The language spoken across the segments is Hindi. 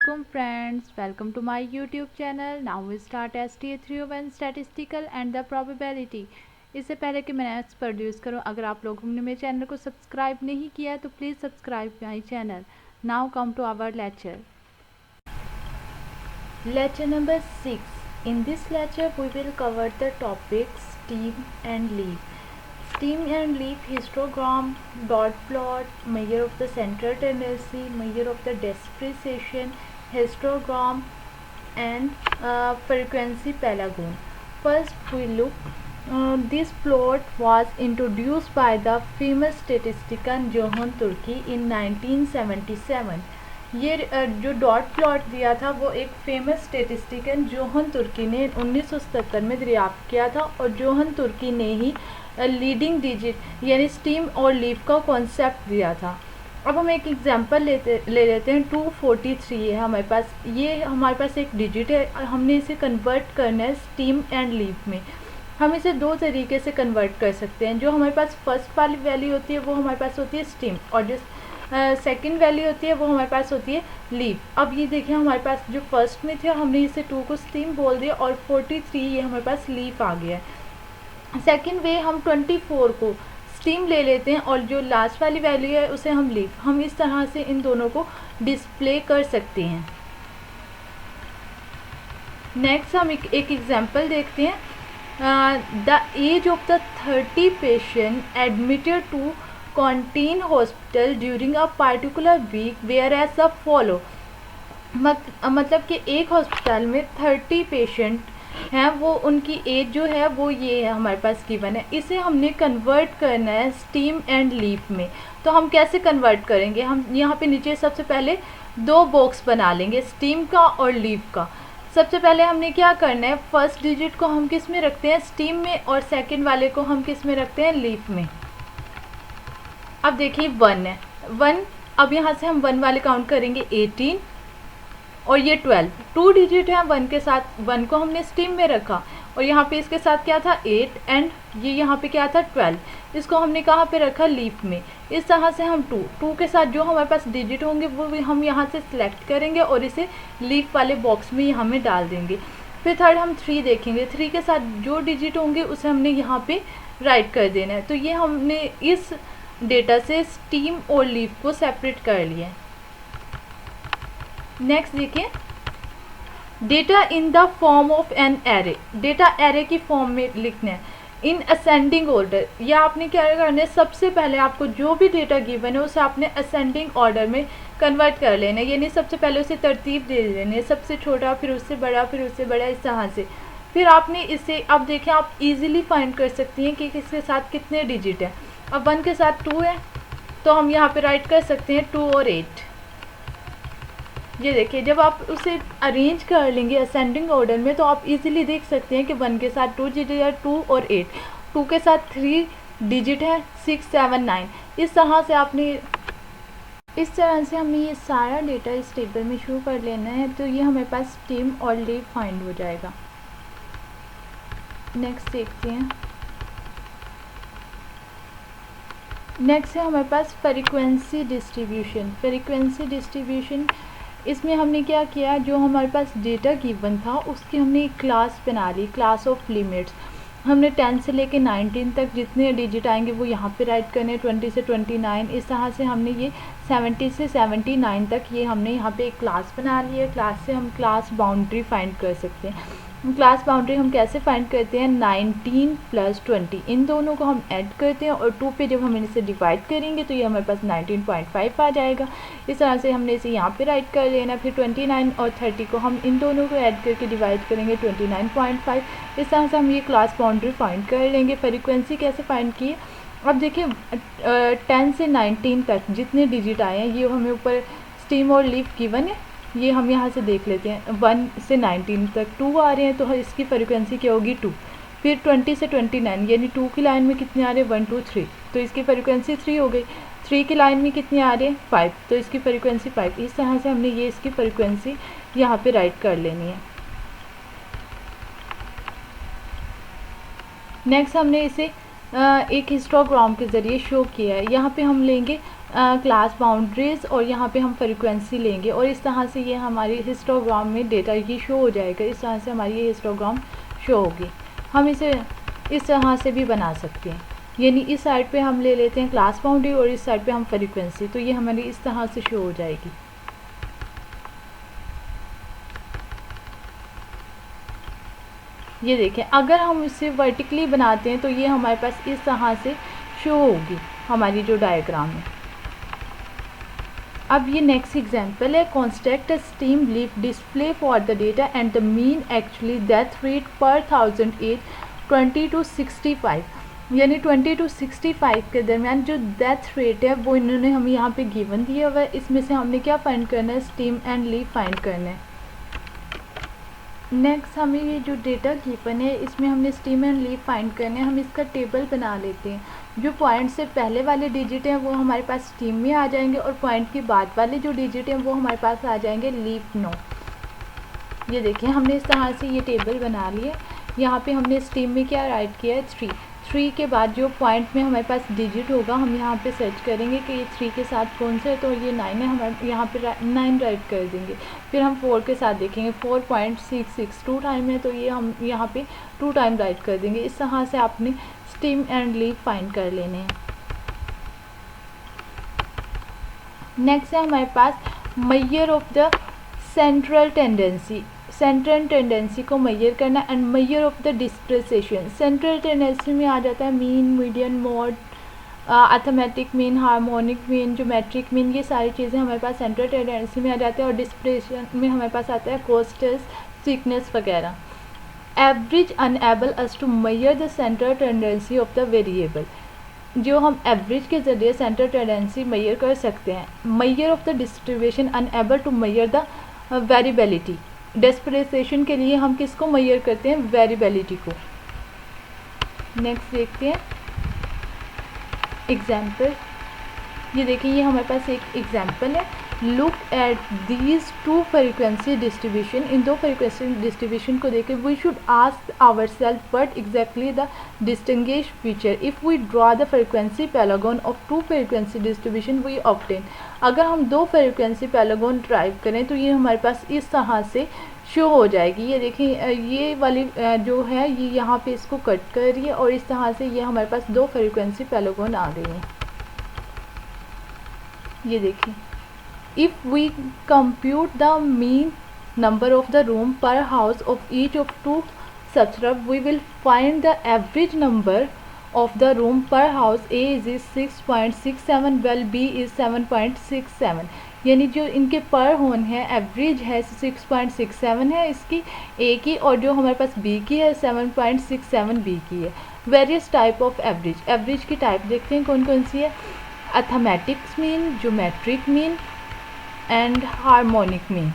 Welcome friends, welcome to my YouTube channel. Now we start STA 301 Statistical and the Probability. इससे पहले कि मैं नेक्स्ट प्रोड्यूस करूं, अगर आप लोगों ने मेरे चैनल को सब्सक्राइब नहीं किया है तो please subscribe my channel. Now come to our lecture. Lecture number 6. In this lecture we will cover the topics steam and leaf. Steam and leaf histogram, dot plot, measure of the central tendency, measure of the depreciation, histogram and frequency pelargon. First we look, this plot was introduced by the famous statistician Johann Turki in 1977. ये जो डॉट प्लॉट दिया था वो एक फेमस स्टेटिस्टिशियन जोहन तुर्की ने 1977 में दरियाफ्त किया था, और जोहन तुर्की ने ही लीडिंग डिजिट यानी स्टीम और लीफ का कॉन्सेप्ट दिया था. अब हम एक एग्जांपल ले लेते हैं. 243 है हमारे पास. ये हमारे पास एक डिजिट है, हमने इसे कन्वर्ट करना है स्टीम एंड लीफ में. हम इसे दो तरीके से कन्वर्ट कर सकते हैं. जो हमारे पास फर्स्ट वाली वैल्यू होती है वो हमारे पास होती है स्टीम, और जो सेकंड वैल्यू होती है वो हमारे पास होती है लीफ. अब ये देखिए हमारे पास जो फर्स्ट में थे हमने इसे 2 को स्टीम बोल दिया, और 43 ये हमारे पास लीफ आ गया है. सेकंड वे हम 24 को स्टीम ले लेते हैं, और जो लास्ट वाली वैल्यू है उसे हम लीफ. हम इस तरह से इन दोनों को डिस्प्ले कर सकते हैं. नेक्स्ट हम एक एग्जाम्पल देखते हैं. The age of the 30 patient admitted to quarantine hospital during a particular week where age the follow. मतलब कि एक हॉस्पिटल में 30 पेशेंट हैं, वो उनकी एज जो है वो ये है हमारे पास गिवन है. इसे हमने कन्वर्ट करना है स्टीम एंड लीफ में. तो हम कैसे कन्वर्ट करेंगे? हम यहाँ पे नीचे सबसे पहले दो बॉक्स बना लेंगे, स्टीम का और लीफ का. सबसे पहले हमने क्या करना है, फर्स्ट डिजिट को हम किस में रखते हैं? स्टीम में, और सेकेंड वाले को हम किस में रखते हैं? लीफ में. अब देखिए 1 है, 1. अब यहाँ से हम 1 वाले काउंट करेंगे 18, और ये 12. 2 डिजिट है 1 के साथ. 1 को हमने स्टीम में रखा, और यहाँ पे इसके साथ क्या था? 8, एंड ये यहाँ पे क्या था? 12. इसको हमने कहाँ पे रखा? लीफ में. इस तरह से हम 2 के साथ जो हमारे पास डिजिट होंगे वो भी हम यहाँ से सिलेक्ट करेंगे और इसे लीफ वाले बॉक्स में यहाँ में डाल देंगे. फिर थर्ड हम 3 देखेंगे. 3 के साथ जो डिजिट होंगे उसे हमने यहाँ पे राइट कर देना है. तो ये हमने इस डेटा से स्टीम और लीफ को सेपरेट कर लिया. नेक्स्ट देखिए, data in the form of an array. Data array की फॉर्म में लिखना है इन असेंडिंग ऑर्डर. या आपने क्या करना है, सबसे पहले आपको जो भी डेटा गिवन है उसे आपने असेंडिंग ऑर्डर में कन्वर्ट कर लेना है. यानी सबसे पहले उसे तरतीब दे देनी है, सबसे छोटा, फिर उससे बड़ा, फिर उससे बड़ा, इस तरह से. फिर आपने इसे, अब देखें आप इजीली फाइंड कर सकती हैं कि किसके साथ कितने डिजिट है. अब 1 के साथ 2 है, तो हम यहाँ पे राइट कर सकते हैं 2 और 8. ये देखिए जब आप उसे अरेंज कर लेंगे असेंडिंग ऑर्डर में तो आप इजीली देख सकते हैं कि 1 के साथ 2 डिजिट है, 2 और 8. 2 के साथ 3 डिजिट है, 6, 7, 9. इस तरह से हमें ये सारा डेटा इस टेबल में शो कर लेना है. तो ये हमारे पास स्टीम और लीफ फाइंड हो जाएगा. नेक्स्ट देखते हैं. नेक्स्ट है हमारे पास फ्रीक्वेंसी डिस्ट्रीब्यूशन. फ्रीक्वेंसी डिस्ट्रीब्यूशन, इसमें हमने क्या किया, जो हमारे पास डेटा गिवन था उसकी हमने एक क्लास बना ली, क्लास ऑफ लिमिट्स. हमने 10 से लेके 19 तक जितने डिजिट आएंगे वो यहाँ पे राइट करने, 20 से 29. इस तरह से हमने ये 70 से 79 तक ये हमने यहाँ पे एक क्लास बना ली है. क्लास से हम क्लास बाउंड्री फाइंड कर सकते हैं. क्लास बाउंड्री हम कैसे फाइंड करते हैं? 19 + 20 इन दोनों को हम ऐड करते हैं, और 2 पे जब हम इसे डिवाइड करेंगे तो ये हमारे पास 19.5 आ जाएगा. इस तरह से हमने इसे यहाँ पे राइट कर लेना. फिर 29 और 30 को हम इन दोनों को ऐड करके डिवाइड करेंगे 29.5. इस तरह से हम ये क्लास बाउंड्री फाइंड कर लेंगे. फ्रीक्वेंसी कैसे फाइंड की? अब देखिए 10 से 19 तक जितने डिजिट आए हैं ये हमें ऊपर स्टीम और लीफ गिवन है. ये हम यहाँ से देख लेते हैं. 1 से 19 तक 2 आ रहे हैं तो इसकी फ्रीक्वेंसी क्या होगी? 2. फिर 20 से 29 यानी 2 की लाइन में कितने आ रहे हैं? 1, 2, 3, तो इसकी फ्रीक्वेंसी 3 हो गई. 3 की लाइन में कितने आ रहे हैं? 5, तो इसकी फ्रीक्वेंसी 5. इस तरह से हमने ये इसकी फ्रीक्वेंसी यहाँ पे राइट कर लेनी है. नेक्स्ट हमने इसे एक हिस्टोग्राम के ज़रिए शो किया है। यहाँ पे हम लेंगे क्लास बाउंड्रीज और यहाँ पे हम फ्रीक्वेंसी लेंगे और इस तरह से ये हमारी हिस्टोग्राम में डेटा ये शो हो जाएगा। इस तरह से हमारी ये हिस्टोग्राम शो होगी। हम इसे इस तरह से भी बना सकते हैं, यानी इस साइड पे हम ले लेते हैं क्लास बाउंड्री और इस साइड पे हम फ्रीक्वेंसी, तो ये हमारी इस तरह से शो हो जाएगी। ये देखें, अगर हम इसे वर्टिकली बनाते हैं तो ये हमारे पास इस तरह से शो होगी हमारी जो डायग्राम है। अब ये नेक्स्ट एग्जांपल है, construct a steam leaf display for the data and the mean actually death rate पर 1000 एज 20 to 65, यानी 20 to 65 के दरमियान जो डेथ रेट है वो इन्होंने हमें यहाँ पे गिवन दिया हुआ है। इसमें से हमने क्या फाइंड करना है, स्टीम एंड लीफ फाइंड करना है। नेक्स्ट हमें ये जो डेटा गिवन है इसमें हमने स्टीम एंड लीफ फाइंड करना है। हम इसका टेबल बना लेते हैं। जो पॉइंट से पहले वाले डिजिट हैं वो हमारे पास स्टीम में आ जाएंगे और पॉइंट के बाद वाले जो डिजिट हैं वो हमारे पास आ जाएंगे लीफ नो। ये देखिए, हमने इस तरह से ये टेबल बना लिया। यहाँ पे हमने स्टीम में क्या राइट किया है, 3 के बाद जो पॉइंट में हमारे पास डिजिट होगा हम यहाँ पे सर्च करेंगे कि ये 3 के साथ कौन सा है, तो ये 9 है, हमारे यहाँ पे 9 राइट कर देंगे। फिर हम 4 के साथ देखेंगे 4.66 2 टाइम है, तो ये हम यहाँ पे 2 टाइम राइट कर देंगे। इस तरह से आपने स्टीम एंड लीफ फाइंड कर लेने हैं। नेक्स्ट है हमारे पास measure of the central tendency. Central tendency को मेजर करना and measure of the dispersion. Central tendency में आ जाता है mean, median, mode, arithmetic mean, harmonic mean, geometric mean, ये सारी चीज़ें हमारे पास सेंट्रल टेंडेंसी में आ जाती है। और डिस्प्रेशन में हमारे पास आता है कोस्टस, थिकनेस वगैरह। Average enable us to measure the central tendency of the variable. जो हम एवरेज के ज़रिए सेंट्रल टेंडेंसी मेजर कर सकते हैं। Measure of the distribution unable to measure the variability. Dispersion के लिए हम किसको मेजर करते हैं, वेरिएबिलिटी को। नेक्स्ट देखते हैं एग्जाम्पल। ये देखिए, ये हमारे पास एक एग्जाम्पल है। Look at these 2 frequency distribution. इन 2 फ्रीक्वेंसी डिस्ट्रीब्यूशन को देखें। We should ask ourselves what exactly the distinguish feature if we draw the frequency polygon of 2 frequency distribution we obtain. अगर हम 2 फ्रीक्वेंसी पैरागोन ड्राइव करें तो ये हमारे पास इस तरह से शो हो जाएगी। ये देखिए, ये वाली जो है ये यहाँ पे इसको कट कर रही है और इस तरह से ये हमारे पास 2 फ्रीक्वेंसी पैरागोन आ गई हैं। ये देखिए, if we compute the mean number of the room per house of each of 2 suburb, we will find the average number of the room per house. A is 6.67 while B is 7.67। यानी जो इनके पर होन है एवरेज है 6.67 है इसकी A की, और जो हमारे पास B की है 7.67 B की है। Various type of average. Average की टाइप देखते हैं कौन कौन सी है। Arithmetic mean, geometric mean and harmonic mean.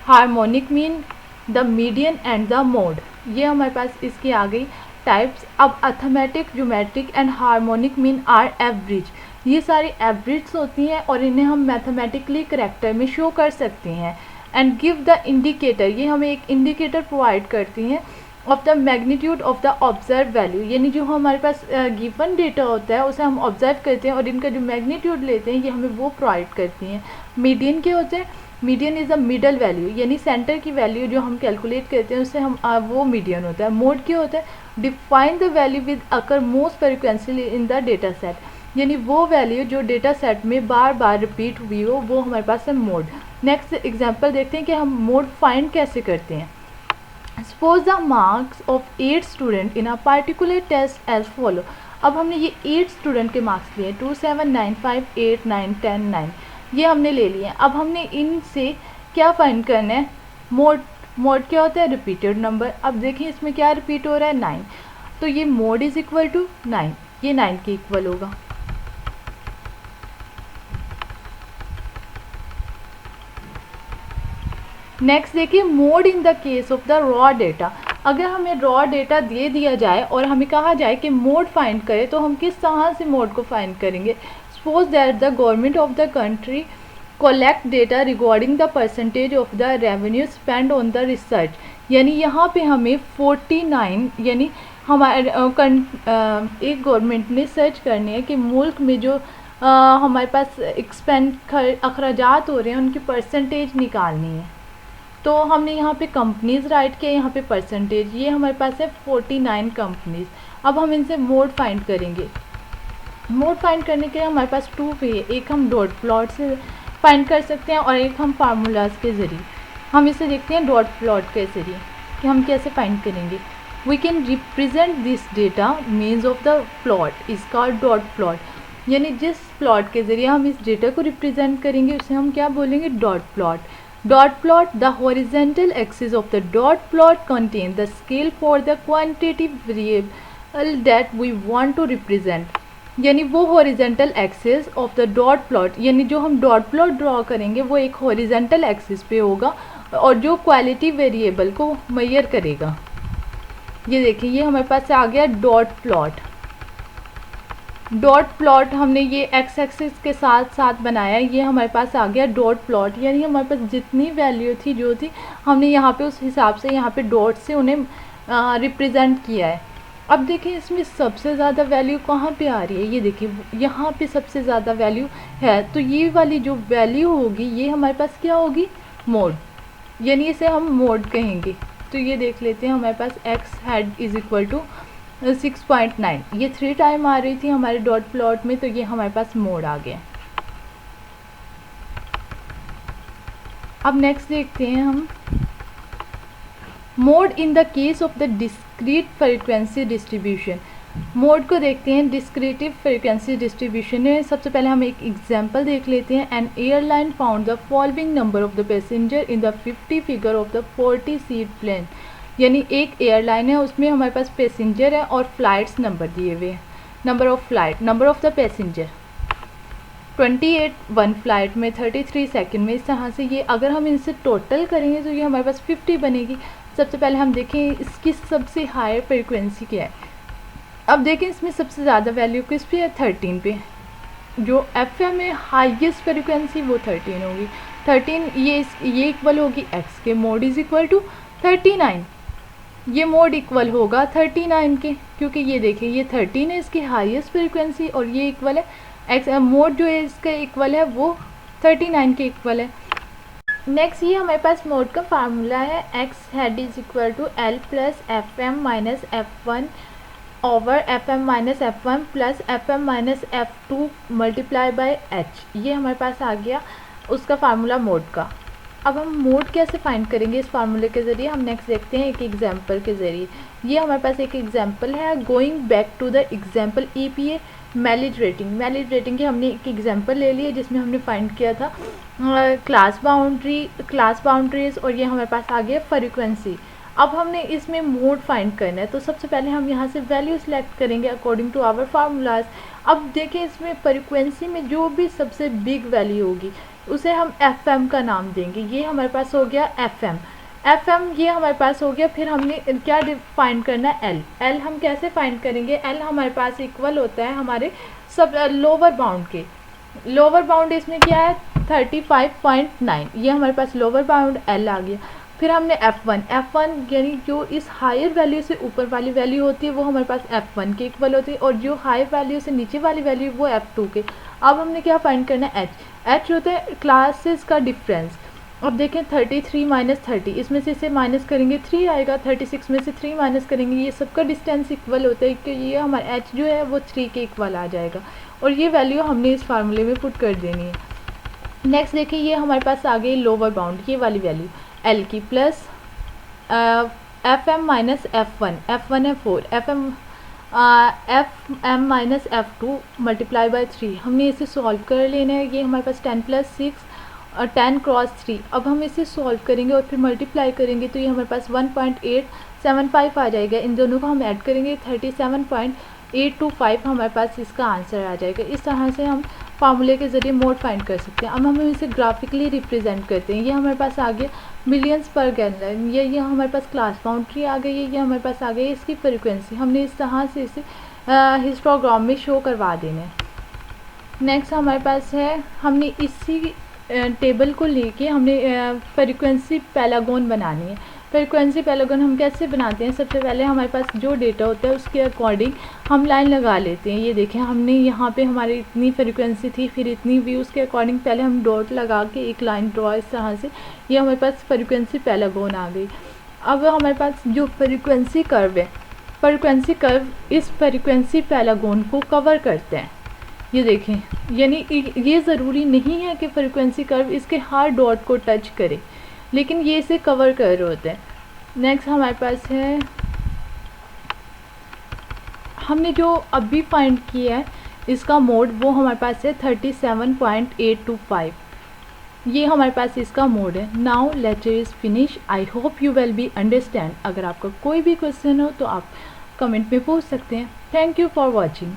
Harmonic mean, the median and the mode. ये हमारे पास इसकी आ गई टाइप्स। अब arithmetic, geometric and harmonic mean are average. ये सारी एवरेज होती हैं और इन्हें हम मैथमेटिकली करैक्टर में शो कर सकते हैं। एंड गिव द इंडिकेटर, ये हमें एक इंडिकेटर प्रोवाइड करती हैं of the magnitude of the observe value. यानी जो हमारे पास गिवन डेटा होता है उसे हम ऑब्जर्व करते हैं और इनका जो मैग्नीट्यूड लेते हैं ये हमें वो प्रोवाइड करती हैं। मीडियन के होते हैं, median is a middle value, यानी सेंटर की वैल्यू जो हम कैलकुलेट करते हैं उससे हम वो मीडियन होता है। मोड क्या होता है, define the value with occur most frequency in the data set, यानी वो वैल्यू जो डेटा सेट में बार बार रिपीट हुई हो वो हमारे पास है मोड। नेक्स्ट एग्जाम्पल देखते हैं कि हम मोड फाइंड कैसे करते हैं। Suppose the marks of 8 student in a particular test as follow। अब हमने ये 8 स्टूडेंट के मार्क्स लिए 2, 7, 9, 5, 8, 9, 10, 9 ये हमने ले लिए। अब हमने इनसे क्या फाइंड करना है, मोड। मोड क्या होता है, रिपीटेड नंबर। अब देखिए इसमें क्या रिपीट हो रहा है, 9, तो ये मोड इज इक्वल टू 9, ये 9 के इक्वल होगा। नेक्स्ट देखिए, mode in the case of the raw data. अगर हमें रॉ डेटा दे दिया जाए और हमें कहा जाए कि मोड फाइंड करें तो हम किस तरह से मोड को फाइंड करेंगे। Suppose that the government of the country collect data regarding the percentage of the revenue spend on the research. यानी यहाँ पे हमें 49 यानी हमारे एक गवर्नमेंट ने सर्च करनी है कि मुल्क में जो हमारे पास अखराजात हो रहे हैं उनकी परसेंटेज निकालनी है। तो हमने यहाँ पे कंपनीज़ राइट किया, यहाँ पे परसेंटेज, ये हमारे पास है 49 कंपनीज़। अब हम इनसे मोड फाइंड करेंगे। मोड फाइंड करने के लिए हमारे पास टू वे है, एक हम डॉट प्लॉट से फाइंड कर सकते हैं और एक हम फार्मूलाज के ज़रिए। हम इसे देखते हैं डॉट प्लॉट के ज़रिए कि हम कैसे फाइंड करेंगे। We can represent this data means of the plot is called dot plot, यानी जिस प्लॉट के ज़रिए हम इस डेटा को रिप्रेजेंट करेंगे उसे हम क्या बोलेंगे, dot plot. Dot plot, the horizontal axis of the dot plot contains the scale for the quantitative variable that we want to represent। यानी वो horizontal axis of the dot plot, यानी जो हम डॉट प्लॉट ड्रॉ करेंगे वो एक हॉरिजेंटल एक्सिस पे होगा और जो क्वालिटी वेरिएबल को मेजर करेगा। ये देखिए ये हमारे पास आ गया डॉट प्लॉट। डॉट प्लॉट हमने ये एक्स एक्सिस के साथ साथ बनाया, ये हमारे पास आ गया डॉट प्लॉट, यानी हमारे पास जितनी वैल्यू थी जो थी हमने यहाँ पे उस हिसाब से यहाँ पे डॉट से उन्हें रिप्रेजेंट किया है। अब देखिए इसमें सबसे ज़्यादा वैल्यू कहाँ पे आ रही है, ये देखिए यहाँ पे सबसे ज़्यादा वैल्यू है, तो ये वाली जो वैल्यू होगी ये हमारे पास क्या होगी, मोड, यानी इसे हम मोड कहेंगे। तो ये देख लेते हैं हमारे पास X head is equal to 6.9, ये 3 टाइम आ रही थी हमारे डॉट प्लॉट में, तो ये हमारे पास मोड आ गया। अब नेक्स्ट देखते हैं हम mode in the case of the discrete frequency distribution. Mode को देखते हैं डिस्क्रीटिव फ्रीक्वेंसी डिस्ट्रीब्यूशन में। सबसे पहले हम एक एग्जांपल देख लेते हैं। An airline found the following number of the passenger in the 50 figure of the 40 seat plane, यानी एक एयरलाइन है उसमें हमारे पास पैसेंजर है और फ्लाइट्स नंबर दिए हुए हैं। Number of flight, number of the passenger 28 one flight में 33 सेकंड में। इस तरह से ये अगर हम इनसे टोटल करेंगे तो ये हमारे पास 50 बनेगी। सबसे पहले हम देखें इसकी सबसे हाई फ्रीक्वेंसी क्या है। अब देखें इसमें सबसे ज़्यादा वैल्यू किस पे है, 13 पे। जो FM में हाईएस्ट फ्रीक्वेंसी वो 13 होगी। 13 ये इक्वल होगी x के, मोड इज इक्वल टू 39। ये मोड इक्वल होगा 39 के, क्योंकि ये देखिए ये 13 है इसकी हाईएस्ट फ्रीक्वेंसी और ये इक्वल है एक्स, मोड जो है इसका इक्वल है वो 39 के इक्वल है। नेक्स्ट ये हमारे पास मोड का फार्मूला है, x head is equal to L plus F M minus F1 over FM minus F1 plus FM minus F2 multiply by H। ये हमारे पास आ गया उसका फार्मूला मोड का। अब हम मोड कैसे फाइंड करेंगे इस फार्मूले के ज़रिए, हम नेक्स्ट देखते हैं एक एग्जांपल के ज़रिए। ये हमारे पास एक एग्जांपल है, going back to the example EPA mileage rating. Mileage rating की हमने एक एग्जांपल ले लिया जिसमें हमने फाइंड किया था क्लास बाउंड्रीज और ये हमारे पास आ गया फ्रीक्वेंसी। अब हमने इसमें मोड फाइंड करना है, तो सबसे पहले हम यहाँ से वैल्यू सेलेक्ट करेंगे अकॉर्डिंग टू आवर फार्मूलाज। अब देखिए इसमें फ्रीक्वेंसी में जो भी सबसे बिग वैल्यू होगी उसे हम FM का नाम देंगे। ये हमारे पास हो गया FM ये हमारे पास हो गया। फिर हमने क्या फाइंड करना है, L हम कैसे फाइंड करेंगे, L हमारे पास इक्वल होता है हमारे सब लोअर बाउंड के। लोअर बाउंड इसमें क्या है 35.9, ये हमारे पास लोअर बाउंड L आ गया। फिर हमने F1 यानी जो इस हायर वैल्यू से ऊपर वाली वैल्यू होती है वो हमारे पास F1 के इक्वल होती है और जो हाई वैल्यू से नीचे वाली वैल्यू वो F2 के। अब हमने क्या फाइंड करना है, H होता है क्लासेस का डिफरेंस। अब देखें 33 माइनस 30, इसमें से इसे माइनस करेंगे 3 आएगा, 36 में से 3 माइनस करेंगे, ये सबका डिस्टेंस इक्वल होता है कि ये हमारा H जो है वो 3 के इक्वल आ जाएगा और ये वैल्यू हमने इस फार्मूले में पुट कर देनी है। नेक्स्ट देखिए ये हमारे पास आ गई लोअर बाउंड, ये वाली वैल्यू L की प्लस FM माइनस F1 है 4, FM minus F2 multiply bye 3। हमने इसे सॉल्व कर लेना है। ये हमारे पास 10 प्लस 6 और 10 क्रॉस 3। अब हम इसे सॉल्व करेंगे और फिर मल्टीप्लाई करेंगे तो ये हमारे पास 1.875 आ जाएगा। इन दोनों को हम ऐड करेंगे 37.825 हमारे पास इसका आंसर आ जाएगा। इस तरह से हम फार्मूले के ज़रिए मोड फाइंड कर सकते हैं। अब हम इसे ग्राफिकली रिप्रेजेंट करते हैं। ये हमारे पास आ गया मिलियंस पर गैलन, ये हमारे पास क्लास बाउंड्री आ गई है, ये हमारे पास आ गई इसकी फ्रीक्वेंसी। हमने इस तरह से इसे हिस्टोग्राम में शो करवा देना है। नेक्स्ट हमारे पास है, हमने इसी टेबल को लेके हमने फ्रीक्वेंसी पैरागोन बनानी है। फ्रीक्वेंसी पैरागोन हम कैसे बनाते हैं, सबसे पहले हमारे पास जो डेटा होता है उसके अकॉर्डिंग हम लाइन लगा लेते हैं। ये देखें, हमने यहाँ पे हमारी इतनी फ्रीक्वेंसी थी, फिर इतनी भी, उसके अकॉर्डिंग पहले हम डॉट लगा के एक लाइन ड्रॉ इस तरह से, ये हमारे पास फ्रीक्वेंसी पैरागोन आ गई। अब हमारे पास जो फ्रीक्वेंसी कर्व है, फ्रीक्वेंसी कर्व इस फ्रीक्वेंसी पैरागोन को कवर करते हैं। ये देखें, यानी ये ज़रूरी नहीं है कि फ्रीक्वेंसी कर्व इसके हर डॉट को टच करे, लेकिन ये इसे कवर कर रहे होते हैं। नेक्स्ट हमारे पास है, हमने जो अभी फाइंड किया है इसका मोड, वो हमारे पास है 37.825, ये हमारे पास इसका मोड है। Now lecture is finish. I hope you will be understand. अगर आपका कोई भी क्वेश्चन हो तो आप कमेंट में पूछ सकते हैं। Thank you for watching.